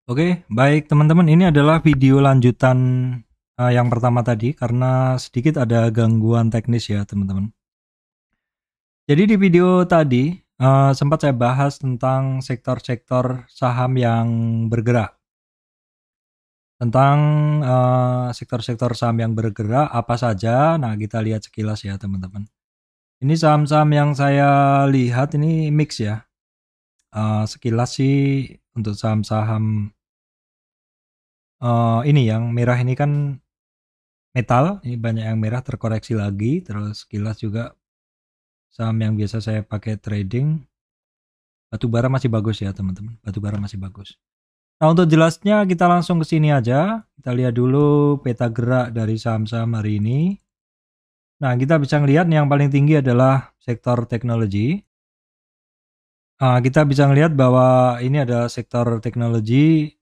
Oke, baik teman-teman, ini adalah video lanjutan yang pertama tadi karena sedikit ada gangguan teknis ya teman-teman. Jadi di video tadi sempat saya bahas tentang sektor-sektor saham yang bergerak. Tentang sektor-sektor saham yang bergerak apa saja. Nah, kita lihat sekilas ya teman-teman. Ini saham-saham yang saya lihat ini mix ya. Sekilas sih untuk saham-saham ini yang merah ini kan metal, ini banyak yang merah terkoreksi lagi. Terus sekilas juga saham yang biasa saya pakai trading, batubara masih bagus ya teman-teman, batubara masih bagus. Nah, untuk jelasnya kita langsung ke sini aja. Kita lihat dulu peta gerak dari saham-saham hari ini. Nah, kita bisa ngelihat yang paling tinggi adalah sektor teknologi. Kita bisa ngelihat bahwa ini adalah sektor teknologi.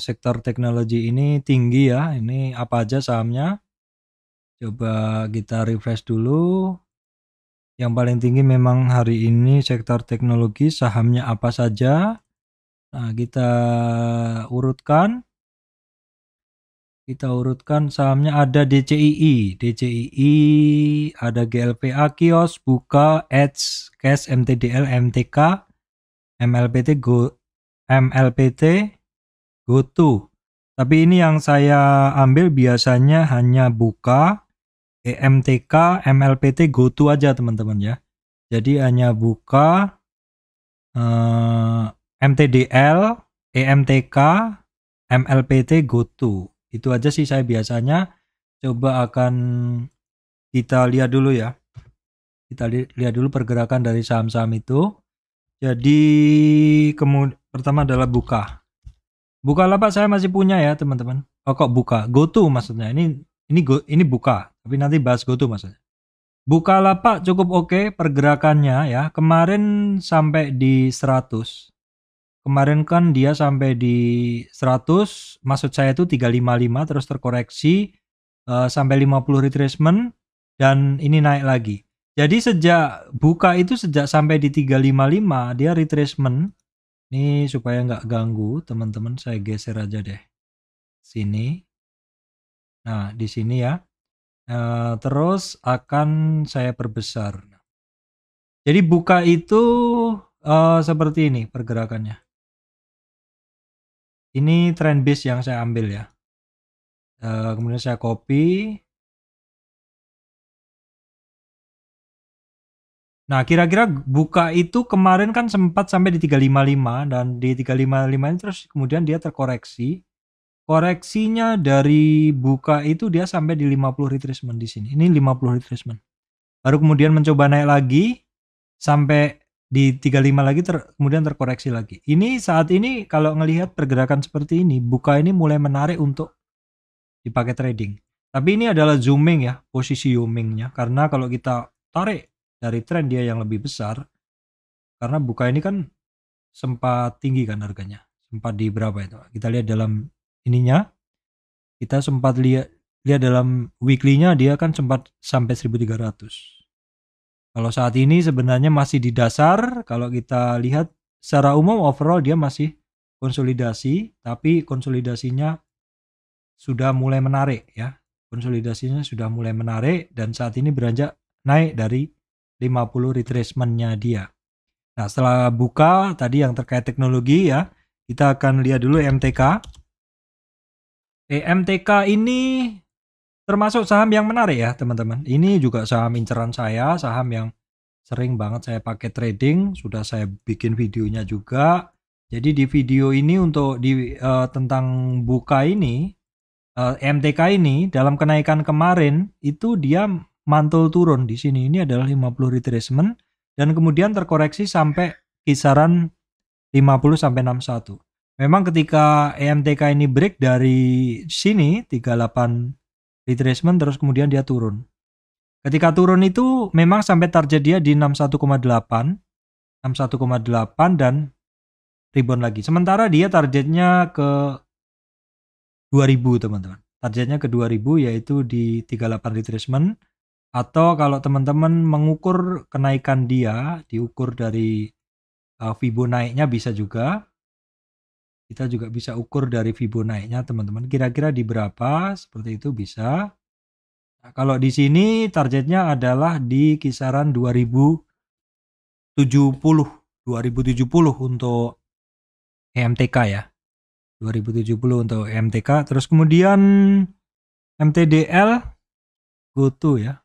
Sektor teknologi ini tinggi ya. Ini apa aja sahamnya? Coba kita refresh dulu. Yang paling tinggi memang hari ini sektor teknologi, sahamnya apa saja. Nah, kita urutkan. Sahamnya ada DCII, ada GLPA, Kios, Buka, Edge, Cash, MTDL, MTK, MLPT, GoTo. Tapi ini yang saya ambil biasanya hanya Buka, EMTK, MLPT, GoTo aja teman-teman ya. Jadi hanya Buka, MTDL, EMTK, MLPT, GoTo. Itu aja sih saya biasanya. Coba akan kita lihat dulu ya. Kita lihat dulu pergerakan dari saham-saham itu. Jadi pertama adalah Buka. Bukalapak saya masih punya ya teman-teman. Oh, kok Buka? GoTo maksudnya. Ini Buka. Tapi nanti bahas GoTo maksudnya. Bukalapak cukup oke pergerakannya ya. Kemarin sampai di 100. Kemarin kan dia sampai di 100, maksud saya itu 355 terus terkoreksi sampai 50 retracement dan ini naik lagi. Jadi sejak buka itu sejak sampai di 355 dia retracement. Ini supaya nggak ganggu teman-teman, saya geser aja deh sini. Nah, di sini ya. Terus akan saya perbesar. Jadi buka itu seperti ini pergerakannya. Ini trend base yang saya ambil ya. Kemudian saya copy. Nah, kira-kira buka itu kemarin kan sempat sampai di 355 dan di 355 ini terus kemudian dia terkoreksi. Koreksinya dari buka itu dia sampai di 50 retracement di sini. Ini 50 retracement. Baru kemudian mencoba naik lagi sampai di 35 lagi kemudian terkoreksi lagi. Ini saat ini kalau ngelihat pergerakan seperti ini, buka ini mulai menarik untuk dipakai trading. Tapi ini adalah zooming ya, posisi zoomingnya. Karena kalau kita tarik dari tren dia yang lebih besar, karena buka ini kan sempat tinggi kan harganya. Sempat di berapa itu? Kita lihat dalam ininya. Kita sempat lihat dalam weekly-nya dia kan sempat sampai 1300. Kalau saat ini sebenarnya masih di dasar. Kalau kita lihat secara umum overall dia masih konsolidasi, tapi konsolidasinya sudah mulai menarik ya. Konsolidasinya sudah mulai menarik dan saat ini beranjak naik dari 50 retracement-nya dia. Nah, setelah buka tadi yang terkait teknologi ya, kita akan lihat dulu MTK. MTK ini termasuk saham yang menarik ya teman-teman. Ini juga saham inceran saya, saham yang sering banget saya pakai trading, sudah saya bikin videonya juga. Jadi di video ini untuk tentang buka ini, MTK ini dalam kenaikan kemarin itu dia mantul turun di sini. Ini adalah 50 retracement dan kemudian terkoreksi sampai kisaran 50 sampai 61. Memang ketika EMTK ini break dari sini 38 retracement terus kemudian dia turun. Ketika turun itu memang sampai target dia di 61,8 dan rebound lagi. Sementara dia targetnya ke 2000 teman-teman. Targetnya ke 2000 yaitu di 38 retracement. Atau kalau teman-teman mengukur kenaikan dia, diukur dari Fibo naiknya bisa juga. Kita juga bisa ukur dari Fibo naiknya teman-teman. Kira-kira di berapa? Seperti itu bisa. Nah, kalau di sini targetnya adalah di kisaran 2070 untuk EMTK ya. 2070 untuk EMTK. Terus kemudian MTDL GoTo ya.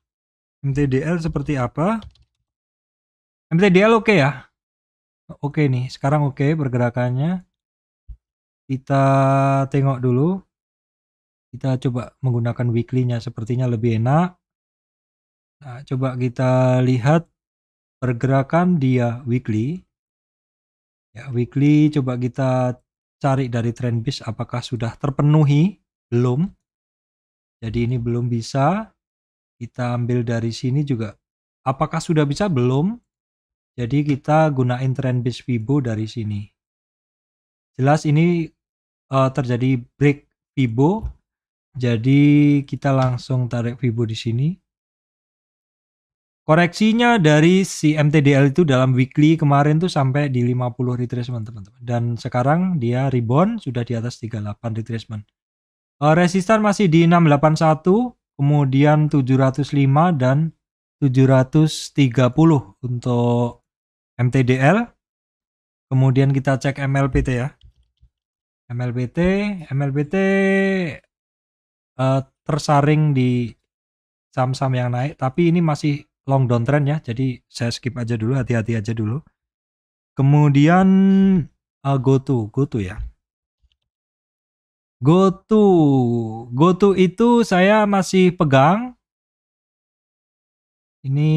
MTDL seperti apa? MTDL oke ya. Oke nih, sekarang oke pergerakannya. Kita tengok dulu. Kita coba menggunakan weekly-nya, sepertinya lebih enak. Nah, coba kita lihat pergerakan dia weekly. Ya, weekly coba kita cari dari Trendbase apakah sudah terpenuhi? Belum. Jadi ini belum bisa. Kita ambil dari sini juga. Apakah sudah bisa? Belum. Jadi kita gunain Trendbase Fibo dari sini. Jelas ini terjadi break Fibo. Jadi kita langsung tarik Fibo di sini. Koreksinya dari si MTDL itu dalam weekly kemarin tuh sampai di 50 retracement teman-teman. Dan sekarang dia rebound sudah di atas 38 retracement. Resistan masih di 681, kemudian 705 dan 730 untuk MTDL. Kemudian kita cek MLPT ya. MLPT tersaring di saham-saham yang naik, tapi ini masih long downtrend ya, jadi saya skip aja dulu, hati-hati aja dulu. Kemudian GoTo ya. GoTo itu saya masih pegang. Ini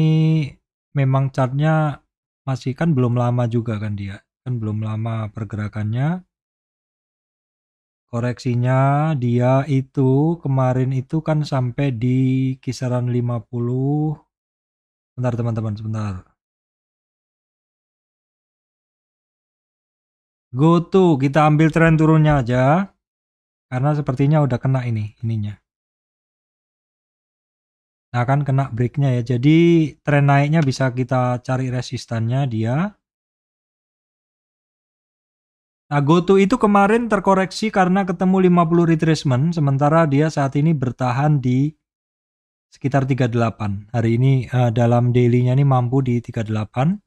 memang chartnya masih kan belum lama juga kan dia, kan belum lama pergerakannya. Koreksinya dia itu kemarin itu kan sampai di kisaran 50. Bentar teman-teman, sebentar. GoTo, kita ambil tren turunnya aja. Karena sepertinya udah kena ininya. Nah kan kena breaknya ya. Jadi tren naiknya bisa kita cari resistannya dia. Nah GoTo itu kemarin terkoreksi karena ketemu 50 retracement. Sementara dia saat ini bertahan di sekitar 38. Hari ini dalam daily-nya ini mampu di 38.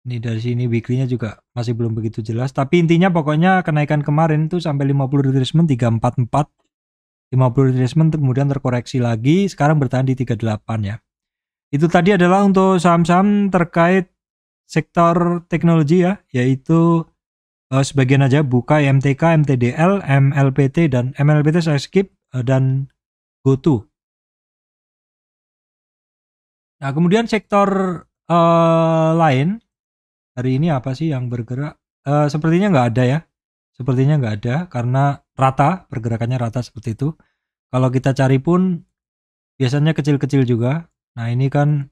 Ini dari sini weekly-nya juga masih belum begitu jelas. Tapi intinya pokoknya kenaikan kemarin itu sampai 50 retracement 344. 50 retracement kemudian terkoreksi lagi. Sekarang bertahan di 38 ya. Itu tadi adalah untuk saham-saham terkait sektor teknologi ya. Yaitu sebagian aja buka MTK, MTDL, MLPT dan MLPT saya skip dan GoTo. Nah kemudian sektor lain hari ini apa sih yang bergerak? Sepertinya nggak ada ya. Sepertinya nggak ada karena rata, pergerakannya rata seperti itu. Kalau kita cari pun biasanya kecil-kecil juga. Nah ini kan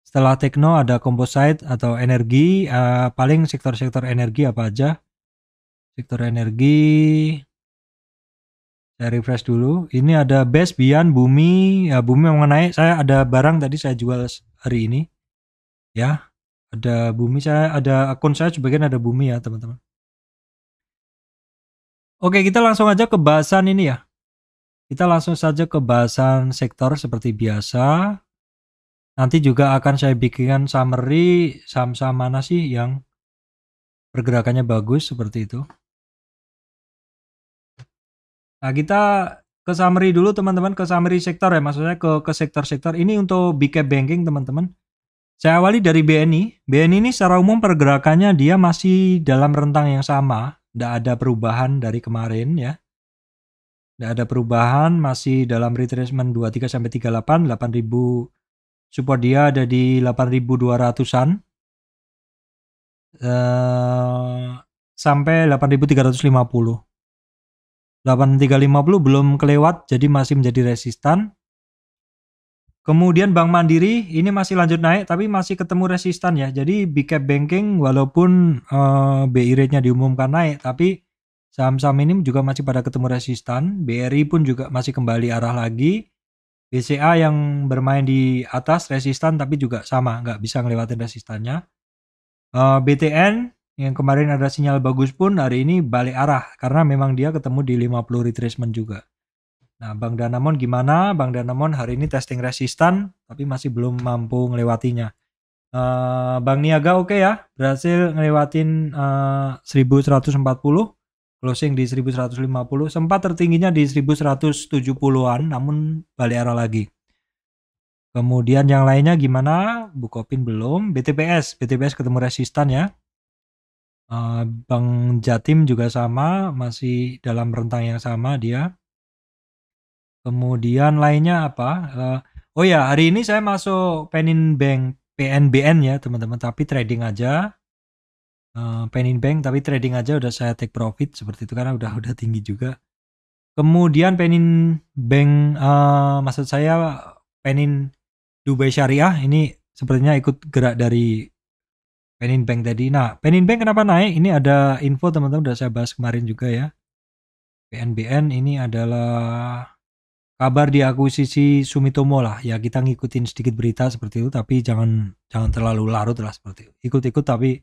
setelah tekno ada composite atau energi, paling sektor-sektor energi apa aja. Sektor energi, saya refresh dulu. Ini ada BES, Bian, Bumi. Ya Bumi memang naik. Saya ada barang tadi saya jual hari ini. Ya, ada Bumi, saya ada akun saya sebagian ada Bumi ya teman-teman. Oke, kita langsung aja ke bahasan ini ya. Kita langsung saja ke bahasan sektor seperti biasa. Nanti juga akan saya bikinkan summary saham-saham mana sih yang pergerakannya bagus seperti itu. Nah, kita ke summary dulu teman-teman, ke summary sektor ya, maksudnya ke sektor-sektor. Ini untuk big cap banking teman-teman. Saya awali dari BNI. BNI ini secara umum pergerakannya dia masih dalam rentang yang sama. Tidak ada perubahan dari kemarin ya. Tidak ada perubahan, masih dalam retracement 23 sampai 38, 8.000 support dia ada di 8.200-an. Sampai 8.350. 8.350 belum kelewat, jadi masih menjadi resistan. Kemudian Bank Mandiri ini masih lanjut naik, tapi masih ketemu resistan ya. Jadi big cap banking walaupun BI rate-nya diumumkan naik, tapi saham-saham ini juga masih pada ketemu resistan. BRI pun juga masih kembali arah lagi. BCA yang bermain di atas resistan, tapi juga sama, nggak bisa ngelewatin resistannya. BTN yang kemarin ada sinyal bagus pun hari ini balik arah karena memang dia ketemu di 50 retracement juga. Nah, Bang Danamon gimana? Bang Danamon hari ini testing resistan tapi masih belum mampu ngelewatinya. Bang Niaga oke ya, berhasil ngelewatin 1140, closing di 1150, sempat tertingginya di 1170-an namun balik arah lagi. Kemudian yang lainnya gimana? Bukopin belum, BTPS ketemu resistan ya. Bang Jatim juga sama, masih dalam rentang yang sama dia. Kemudian lainnya apa? Oh ya, hari ini saya masuk PNBN ya teman-teman, tapi trading aja. Penin Bank tapi trading aja udah saya take profit seperti itu karena udah tinggi juga. Kemudian Penin Bank, maksud saya Penin Dubai Syariah ini sepertinya ikut gerak dari Penin Bank tadi. Nah, Penin Bank kenapa naik? Ini ada info teman-teman udah saya bahas kemarin juga ya. PNBN ini adalah kabar diakuisisi Sumitomo lah. Ya kita ngikutin sedikit berita seperti itu tapi jangan terlalu larut lah seperti itu. Ikut-ikut tapi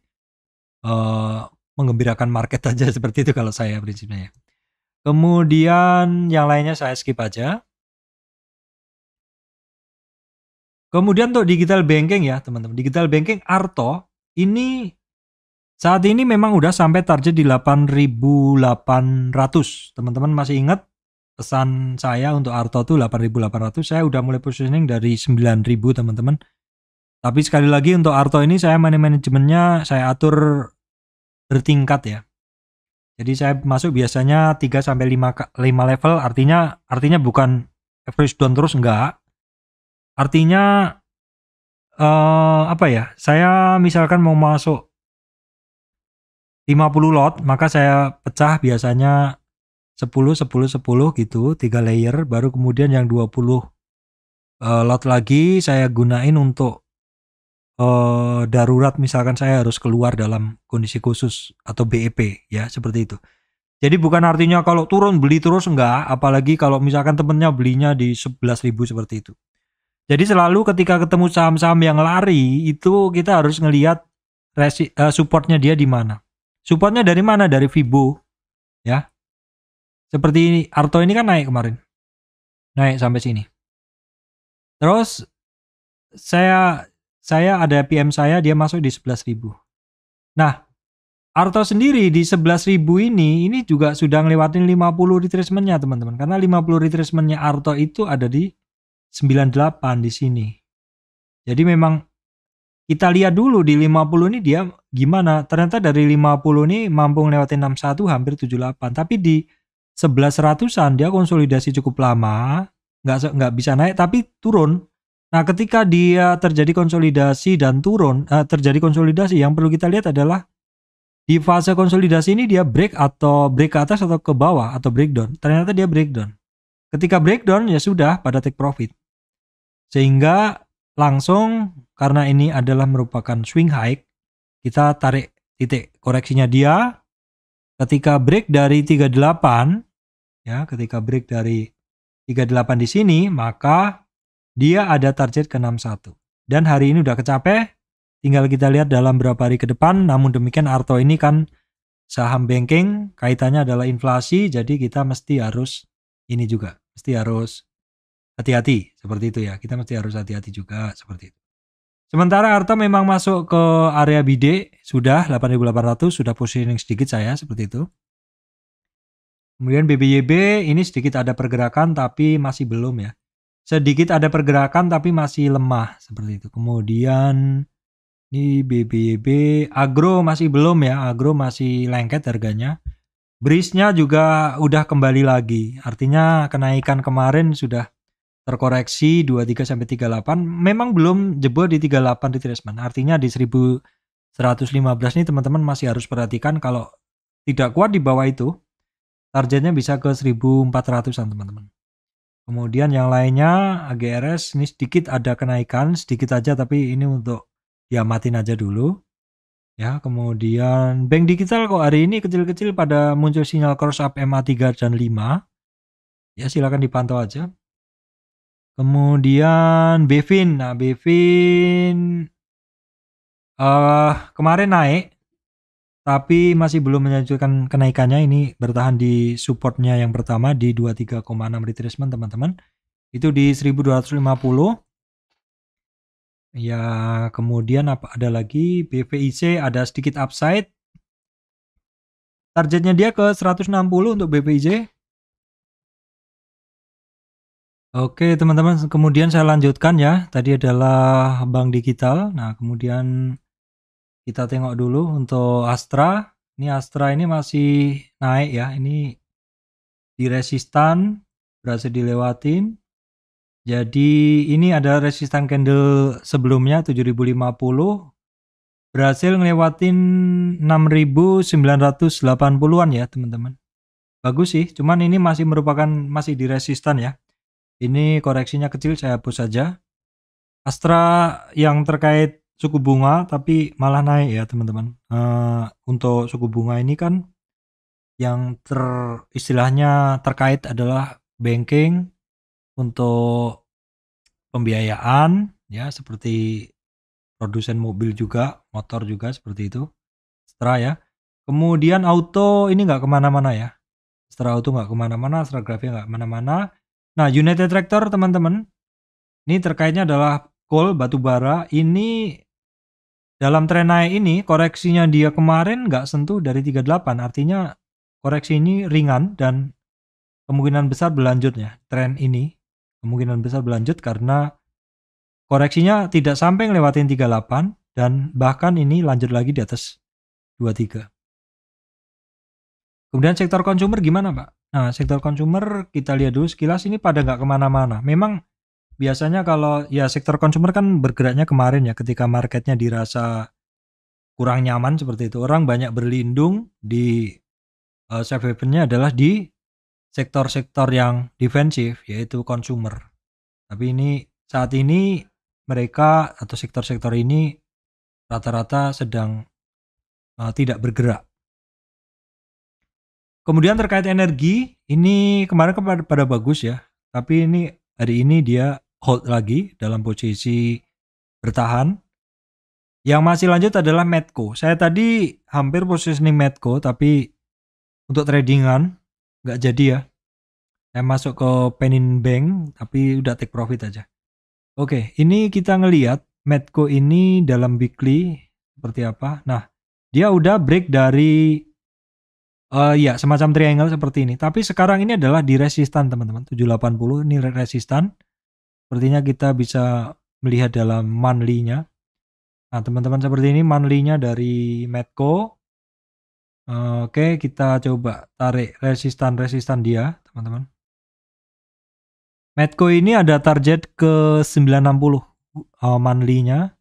menggembirakan market aja seperti itu kalau saya prinsipnya ya. Kemudian yang lainnya saya skip aja. Kemudian untuk digital banking ya teman-teman. Digital banking Arto ini saat ini memang udah sampai target di 8.800. Teman-teman masih ingat pesan saya untuk Arto tuh 8.800. Saya udah mulai positioning dari 9.000 teman-teman. Tapi sekali lagi untuk Arto ini saya manajemennya saya atur bertingkat ya. Jadi saya masuk biasanya 3 sampai 5 level, artinya bukan average down terus enggak. Artinya apa ya? Saya misalkan mau masuk 50 lot, maka saya pecah biasanya 10 10 10 gitu, 3 layer, baru kemudian yang 20 lot lagi saya gunain untuk darurat, misalkan saya harus keluar dalam kondisi khusus atau BEP ya, seperti itu. Jadi bukan artinya kalau turun beli terus enggak, apalagi kalau misalkan temennya belinya di 11.000 seperti itu. Jadi selalu ketika ketemu saham-saham yang lari itu kita harus ngelihat supportnya dia di mana. Supportnya dari mana? Dari Fibo ya. Seperti ini, Arto ini kan naik kemarin. Naik sampai sini. Terus saya ada PM saya dia masuk di 11.000. Nah, Arto sendiri di 11.000 ini juga sudah ngelewatin 50 retracement-nya teman-teman. Karena 50 retracement-nya Arto itu ada di 98 di sini. Jadi memang kita lihat dulu di 50 ini dia gimana. Ternyata dari 50 ini mampu ngelewatin 61 hampir 78. Tapi di 1100-an dia konsolidasi cukup lama. Nggak bisa naik tapi turun. Nah ketika dia terjadi konsolidasi dan turun, terjadi konsolidasi yang perlu kita lihat adalah di fase konsolidasi ini dia break ke atas atau ke bawah atau breakdown. Ternyata dia breakdown. Ketika breakdown ya sudah pada take profit. Sehingga langsung karena ini adalah merupakan swing high, kita tarik titik koreksinya dia ketika break dari 38 ya, ketika break dari 38 di sini maka dia ada target ke 61. Dan hari ini udah kecapai. Tinggal kita lihat dalam beberapa hari ke depan. Namun demikian Arto ini kan saham banking, kaitannya adalah inflasi, jadi kita mesti harus ini juga, mesti harus hati-hati seperti itu ya. Kita mesti harus hati-hati juga seperti itu. Sementara Arto memang masuk ke area BD sudah 8.800, sudah positioning sedikit saya seperti itu. Kemudian BBYB ini sedikit ada pergerakan tapi masih belum ya. Sedikit ada pergerakan tapi masih lemah seperti itu. Kemudian ini BBYB, agro masih belum ya, agro masih lengket harganya. Brisnya juga udah kembali lagi. Artinya kenaikan kemarin sudah terkoreksi 23 sampai 38. Memang belum jebol di 38 retracement. Artinya di 1115 ini teman-teman masih harus perhatikan kalau tidak kuat di bawah itu. Targetnya bisa ke 1400-an teman-teman. Kemudian yang lainnya AGRS ini sedikit ada kenaikan, sedikit aja tapi ini untuk diamatin aja dulu. Ya, kemudian bank digital kok hari ini kecil-kecil pada muncul sinyal cross up MA3 dan 5. Ya, silakan dipantau aja. Kemudian Bevin. Nah, Bevin Kemarin naik tapi masih belum menunjukkan kenaikannya. Ini bertahan di supportnya yang pertama di 23,6 retracement teman-teman. Itu di 1250. Ya, kemudian apa ada lagi BPIC ada sedikit upside. Targetnya dia ke 160 untuk BPIC. Oke teman-teman, kemudian saya lanjutkan ya. Tadi adalah bank digital. Nah kemudian kita tengok dulu untuk Astra. Ini Astra ini masih naik ya. Ini di resistan berhasil dilewatin. Jadi ini ada resistan candle sebelumnya 7050. Berhasil ngelewatin 6980-an ya teman-teman. Bagus sih, cuman ini masih di resistan ya. Ini koreksinya kecil, saya hapus saja. Astra yang terkait suku bunga tapi malah naik ya teman-teman. Untuk suku bunga ini kan yang istilahnya terkait adalah banking untuk pembiayaan ya, seperti produsen mobil juga, motor juga seperti itu. Astra ya. Kemudian auto ini nggak kemana-mana ya. Astra auto nggak kemana-mana, Astra grafik nggak kemana-mana. Nah United Tractor teman-teman, ini terkaitnya adalah coal batubara. Ini dalam tren naik ini koreksinya dia kemarin nggak sentuh dari 38, artinya koreksi ini ringan dan kemungkinan besar berlanjutnya. Tren ini kemungkinan besar berlanjut karena koreksinya tidak sampai ngelewatin 38 dan bahkan ini lanjut lagi di atas 23. Kemudian sektor consumer gimana Pak? Nah sektor consumer kita lihat dulu sekilas ini pada nggak kemana-mana. Memang biasanya kalau ya sektor consumer kan bergeraknya kemarin ya ketika marketnya dirasa kurang nyaman seperti itu. Orang banyak berlindung di safe havennya adalah di sektor-sektor yang defensif yaitu consumer. Tapi ini saat ini mereka atau sektor-sektor ini rata-rata sedang tidak bergerak. Kemudian terkait energi, ini kemarin pada bagus ya. Tapi ini hari ini dia hold lagi dalam posisi bertahan. Yang masih lanjut adalah Medco. Saya tadi hampir positioning Medco tapi untuk tradingan nggak jadi ya. Saya masuk ke Penin Bank tapi udah take profit aja. Oke, ini kita ngelihat Medco ini dalam weekly seperti apa. Nah, dia udah break dari ya semacam triangle seperti ini. Tapi sekarang ini adalah di resistan teman-teman. 780 ini resistan. Sepertinya kita bisa melihat dalam monthly-nya. Nah teman-teman seperti ini monthly-nya dari Medco. Oke kita coba tarik resistan dia teman-teman. Medco ini ada target ke 960 monthly-nya.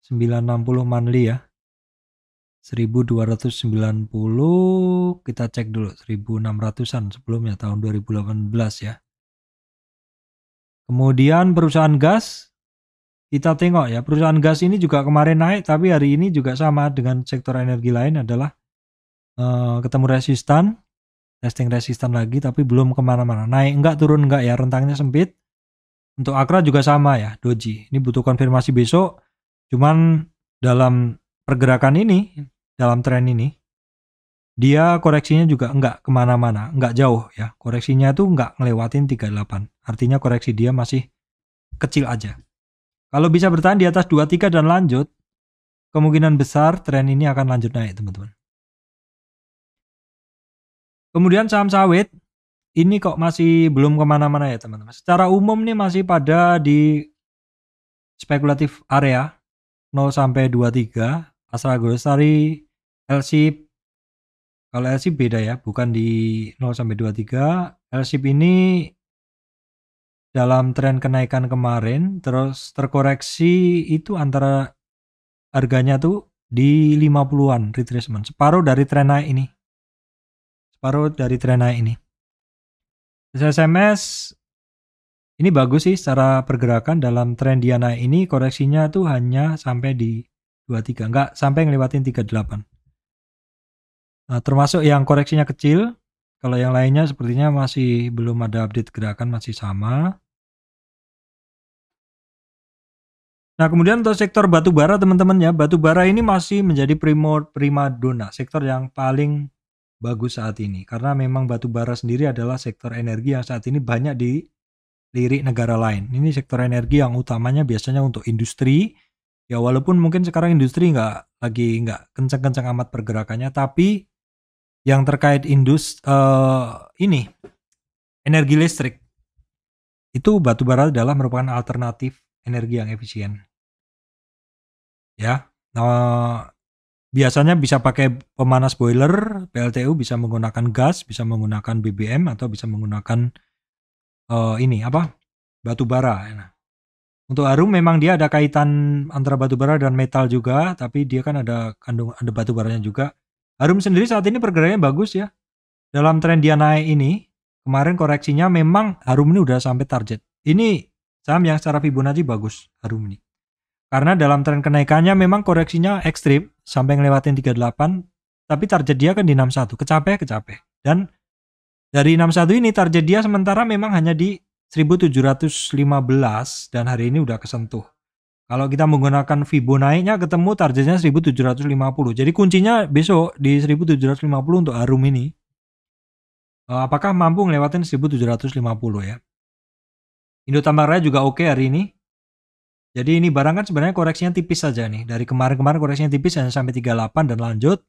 960 monthly ya. 1290 kita cek dulu 1600-an sebelumnya tahun 2018 ya. Kemudian perusahaan gas kita tengok ya, perusahaan gas ini juga kemarin naik tapi hari ini juga sama dengan sektor energi lain adalah ketemu resistan, testing resistan lagi tapi belum kemana-mana, naik enggak turun enggak ya, rentangnya sempit. Untuk Akra juga sama ya, doji ini butuh konfirmasi besok. Cuman dalam pergerakan ini, dalam tren ini, dia koreksinya juga enggak kemana-mana, enggak jauh ya. Koreksinya tuh enggak ngelewatin 38. Artinya koreksi dia masih kecil aja. Kalau bisa bertahan di atas 23 dan lanjut, kemungkinan besar tren ini akan lanjut naik teman-teman. Kemudian saham sawit, ini kok masih belum kemana-mana ya teman-teman. Secara umum nih masih pada di spekulatif area 0 sampai 23. Astra Grosari, LSIP. Kalau LSIP beda ya, bukan di 0 sampai 23. LSIP ini dalam tren kenaikan kemarin, terus terkoreksi itu antara harganya tuh di 50-an retracement. Separuh dari tren naik ini. SMS ini bagus sih secara pergerakan dalam tren dia naik ini, koreksinya tuh hanya sampai di 23, enggak sampai ngelewatin 38. Nah, termasuk yang koreksinya kecil. Kalau yang lainnya sepertinya masih belum ada update gerakan, masih sama. Nah, kemudian untuk sektor batu bara teman-teman ya, batu bara ini masih menjadi primadona, sektor yang paling bagus saat ini. Karena memang batu bara sendiri adalah sektor energi yang saat ini banyak dilirik negara lain. Ini sektor energi yang utamanya biasanya untuk industri. Ya walaupun mungkin sekarang industri nggak kencang-kencang amat pergerakannya, tapi yang terkait ini energi listrik itu batu bara adalah merupakan alternatif energi yang efisien. Ya, biasanya bisa pakai pemanas boiler, PLTU bisa menggunakan gas, bisa menggunakan BBM atau bisa menggunakan batu bara. Nah, untuk harum memang dia ada kaitan antara batu bara dan metal juga, tapi dia kan ada batu baranya juga. Harum sendiri saat ini pergerakannya bagus ya. Dalam tren dia naik ini, kemarin koreksinya memang harum ini udah sampai target. Ini saham yang secara Fibonacci bagus, harum ini. Karena dalam tren kenaikannya memang koreksinya ekstrim sampai ngelewatin 38, tapi target dia kan di 61, kecape. Dan dari 61 ini target dia sementara memang hanya di 1715 dan hari ini udah kesentuh. Kalau kita menggunakan Fibo naiknya ketemu targetnya 1750. Jadi kuncinya besok di 1750 untuk harum ini. Apakah mampu ngelewatin 1750 ya? Indo Tambang Raya juga oke hari ini. Jadi ini barang kan sebenarnya koreksinya tipis saja nih. Dari kemarin koreksinya tipis hanya sampai 38 dan lanjut.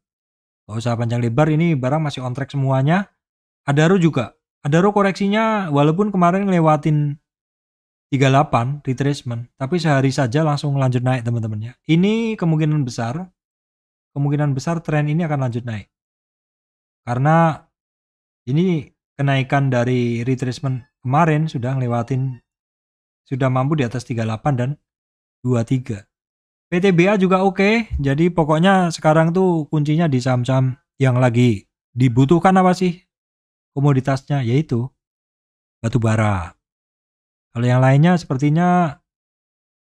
Gak usah panjang lebar, ini barang masih on track semuanya. Adaro juga. Adaro koreksinya walaupun kemarin ngelewatin 38 retracement, tapi sehari saja langsung lanjut naik teman-teman ya. Ini kemungkinan besar tren ini akan lanjut naik. Karena ini kenaikan dari retracement kemarin sudah mampu di atas 38 dan 23. PTBA juga oke. Jadi pokoknya sekarang tuh kuncinya di saham-saham yang lagi dibutuhkan apa sih komoditasnya, yaitu batu bara. Kalau yang lainnya sepertinya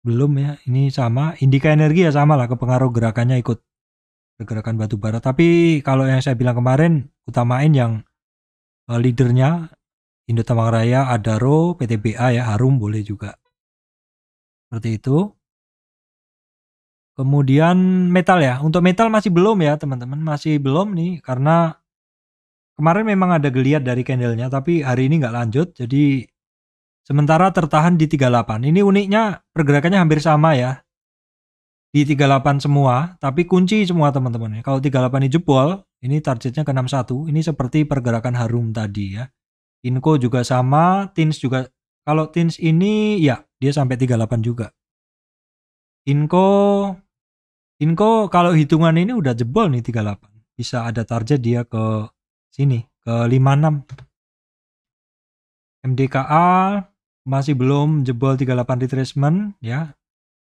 belum ya. Ini sama, Indika Energi ya sama lah, kepengaruh gerakannya ikut pergerakan batu bara. Tapi kalau yang saya bilang kemarin, utamain yang leadernya Indo Tambang Raya, Adaro, PTBA ya, Harum boleh juga. Seperti itu. Kemudian metal ya. Untuk metal masih belum ya teman-teman. Masih belum nih. Karena kemarin memang ada geliat dari candlenya. Tapi hari ini nggak lanjut. Jadi sementara tertahan di 38. Ini uniknya pergerakannya hampir sama ya. Di 38 semua. Tapi kunci semua teman-teman. Kalau 38 ini jebol. Ini targetnya ke 61. Ini seperti pergerakan Harum tadi ya. Inco juga sama. Tins juga. Kalau Tins ini ya dia sampai 38 juga. Inco kalau hitungan ini udah jebol nih 38. Bisa ada target dia ke sini, ke 56. MDKA masih belum jebol 38 retracement ya.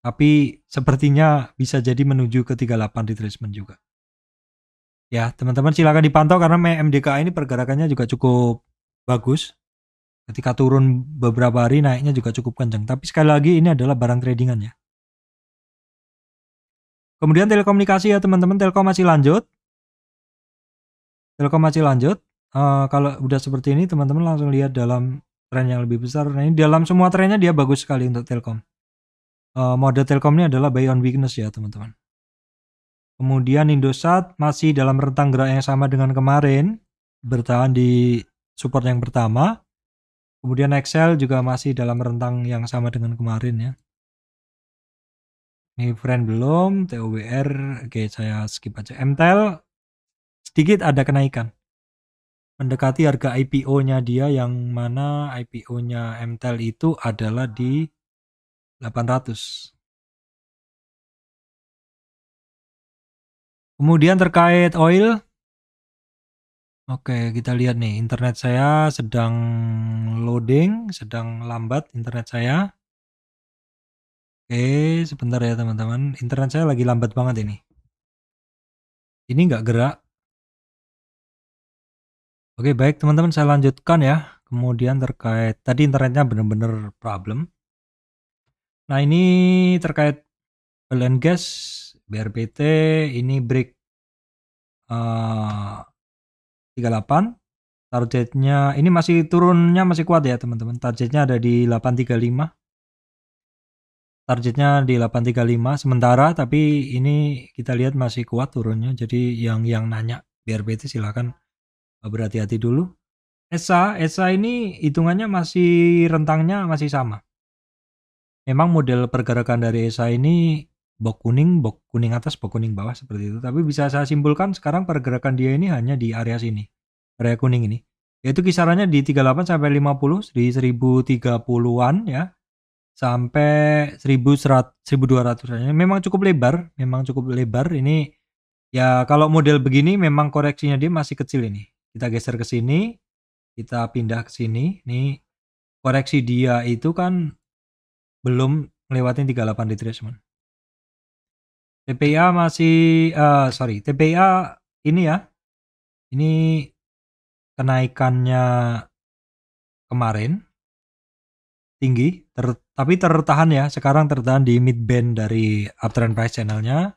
Tapi sepertinya bisa jadi menuju ke 38 retracement juga. Ya, teman-teman silakan dipantau karena MDKA ini pergerakannya juga cukup bagus. Ketika turun beberapa hari naiknya juga cukup kencang. Tapi sekali lagi ini adalah barang tradingan ya. Kemudian telekomunikasi ya teman-teman, Telkom masih lanjut. Kalau udah seperti ini teman-teman langsung lihat dalam tren yang lebih besar. Nah ini dalam semua trennya dia bagus sekali untuk Telkom. Mode Telkom ini adalah buy on weakness ya teman-teman. Kemudian Indosat masih dalam rentang gerak yang sama dengan kemarin, bertahan di support yang pertama. Kemudian Excel juga masih dalam rentang yang sama dengan kemarin ya. Ini friend belum, TOWR, oke saya skip aja. MTEL sedikit ada kenaikan. Mendekati harga IPO-nya dia, yang mana IPO-nya MTEL itu adalah di 800. Kemudian terkait oil, oke kita lihat nih, internet saya sedang loading, sedang lambat internet saya. Oke sebentar ya teman-teman, internet saya lagi lambat banget ini. Ini nggak gerak. Oke baik teman-teman, saya lanjutkan ya. Kemudian terkait tadi internetnya benar-benar problem. Nah ini terkait oil and gas, BRPT ini break 38. Targetnya ini masih turunnya masih kuat ya teman-teman. Targetnya ada di 835. targetnya di 835 sementara, tapi ini kita lihat masih kuat turunnya. Jadi yang nanya BRPT silakan berhati-hati dulu. ESA ini hitungannya masih rentangnya masih sama. Memang model pergerakan dari ESA ini bok kuning atas, bok kuning bawah seperti itu. Tapi bisa saya simpulkan sekarang pergerakan dia ini hanya di area sini, area kuning ini. Yaitu kisarannya di 38 sampai 50, di 1030-an ya. Sampai 1200. Memang cukup lebar, Ini ya kalau model begini memang koreksinya dia masih kecil ini. Kita geser ke sini, kita pindah ke sini. Nih koreksi dia itu kan belum ngelewatin 38 retracement. TPA masih TPA ini ya. Ini kenaikannya kemarin tinggi, tapi tertahan ya. Sekarang tertahan di mid band dari uptrend price channelnya.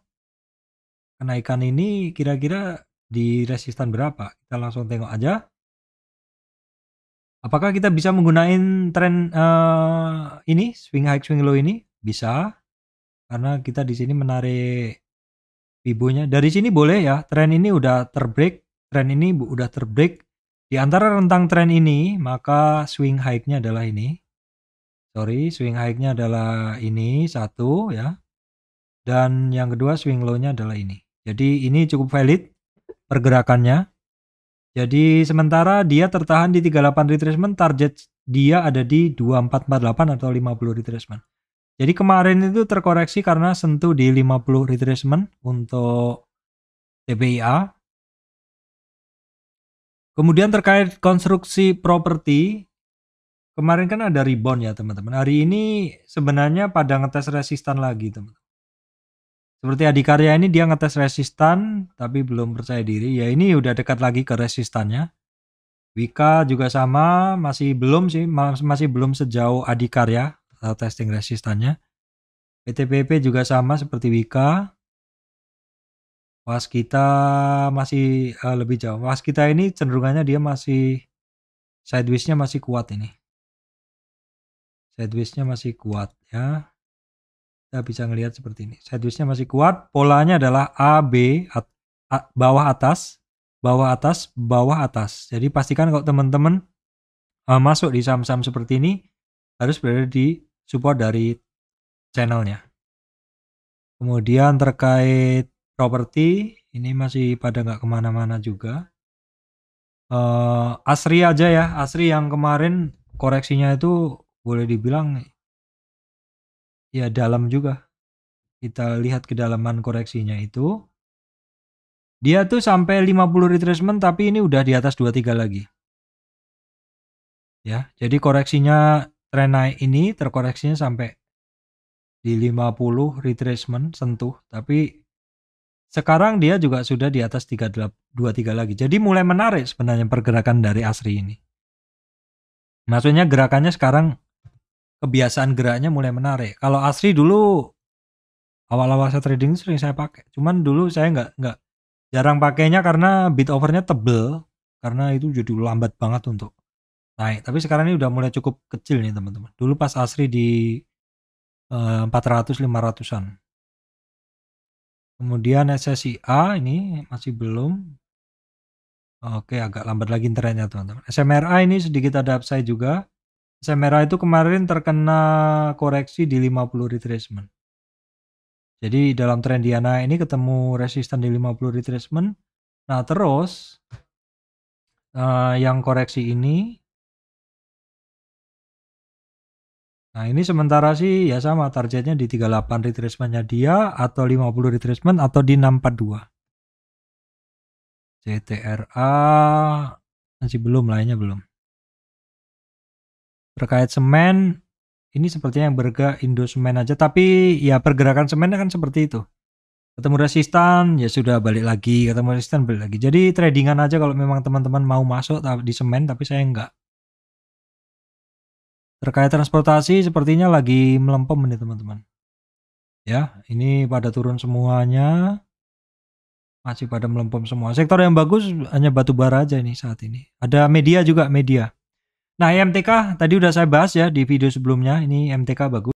Kenaikan ini kira-kira di resistan berapa? Kita langsung tengok aja. Apakah kita bisa menggunakan tren ini swing high swing low ini? Bisa. Karena kita di sini menarik Fibonya. Dari sini boleh ya. Tren ini udah terbreak. Di antara rentang tren ini, maka swing high-nya adalah ini. Swing high-nya adalah ini satu ya. Dan yang kedua swing low-nya adalah ini. Jadi ini cukup valid pergerakannya. Jadi sementara dia tertahan di 38 retracement, target dia ada di 2448 atau 50 retracement. Jadi kemarin itu terkoreksi karena sentuh di 50 retracement untuk TPIA. Kemudian terkait konstruksi properti, kemarin kan ada rebound ya teman-teman. Hari ini sebenarnya pada ngetes resistan lagi teman-teman. Seperti Adikarya ini dia ngetes resistan tapi belum percaya diri. Ya ini udah dekat lagi ke resistannya. Wika juga sama, masih belum sejauh Adikarya testing resistannya. PTPP juga sama seperti Wika. Waskita masih lebih jauh. Waskita ini cenderungannya dia masih sideways-nya masih kuat ini. Sideways-nya masih kuat ya. Kita bisa ngelihat seperti ini. Sideways-nya masih kuat. Polanya adalah A, B, bawah atas, bawah atas, bawah atas. Jadi pastikan kalau teman-teman masuk di saham-saham seperti ini harus berada di support dari channelnya. Kemudian terkait properti ini masih pada nggak kemana-mana juga. Asri aja ya. Asri yang kemarin koreksinya itu boleh dibilang ya dalam juga. Kita lihat kedalaman koreksinya itu. Dia tuh sampai 50 retracement tapi ini udah di atas 23 lagi. Ya, jadi koreksinya tren naik ini terkoreksinya sampai di 50 retracement sentuh, tapi sekarang dia juga sudah di atas 23 lagi. Jadi mulai menarik sebenarnya pergerakan dari Asri ini. Maksudnya gerakannya sekarang kebiasaan geraknya mulai menarik. Kalau Asri dulu awal-awal saya trading sering saya pakai. Cuman dulu saya nggak jarang pakainya karena bid overnya tebel. Karena itu jadi lambat banget untuk naik. Tapi sekarang ini udah mulai cukup kecil nih teman-teman. Dulu pas Asri di 400-500an. Kemudian SSIA ini masih belum. Oke, agak lambat lagi trennya teman-teman. SMRA ini sedikit ada upside juga. SMRA itu kemarin terkena koreksi di 50 retracement. Jadi dalam tren dia naik ini ketemu resisten di 50 retracement. Nah terus yang koreksi ini. Nah ini sementara sih ya sama targetnya di 38 retracementnya dia atau 50 retracement atau di 642. CTRA masih belum, lainnya belum. Terkait semen ini sepertinya yang bergerak Indo Semen aja, tapi ya pergerakan semen kan seperti itu. Ketemu resistan ya sudah balik lagi, ketemu resistan balik lagi. Jadi tradingan aja kalau memang teman-teman mau masuk di semen, tapi saya enggak. Terkait transportasi sepertinya lagi melempem nih teman-teman. Ya, ini pada turun semuanya. Masih pada melempem semua. Sektor yang bagus hanya batu bara aja nih saat ini. Ada media juga, media. Nah, MTK tadi udah saya bahas ya di video sebelumnya. Ini MTK bagus.